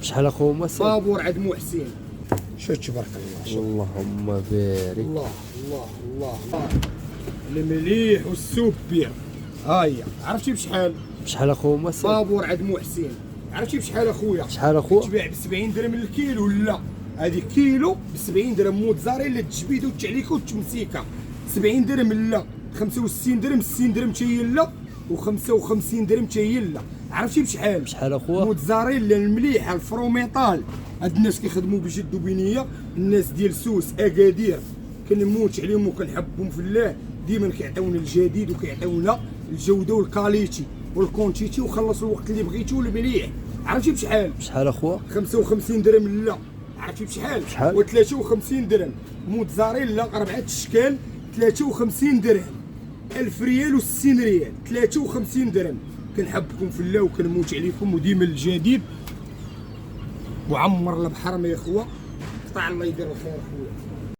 بشحال اخو محسن؟ بابور عند محسن. شوف تبارك الله. اللهم بارك. الله الله الله المليح والسوبر. ها هي عرفتي بشحال؟ بشحال اخو محسن؟ بابور عند محسن. عرفتي بشحال اخويا؟ شحال اخو؟ تباع ب 70 درهم الكيلو. لا هذه كيلو ب 70 درهم موتزاريلا التجبيد والتعليكه والتمسيكه. 70 درهم لا، 65 درهم، 60 درهم حتى هي لا، و55 درهم حتى هي لا. عرفتي بشحال؟ بشحال اخويا؟ موتزاريلا المليحه الفروميطال. هاد الناس كيخدموا بجد وبنيه، الناس ديال سوس اكادير كنموت عليهم وكنحبهم في الله. ديما كيعطيونا الجديد وكيعطيونا الجوده والكاليتي والكونتيتي، وخلصوا الوقت اللي بغيتو المليح. عرفتي بشحال؟ بشحال اخويا؟ 55 درهم لا. عرفتي بشحال؟ بشحال؟ و 53 درهم. موتزاريلا 4 اشكال 53 درهم. 1000 ريال و60 ريال 53 درهم. كنحبكم في الله وكنموت عليكم، وديما الجديد وعمر البحر ما يا اخويا. قطع الله يدير الخير اخويا.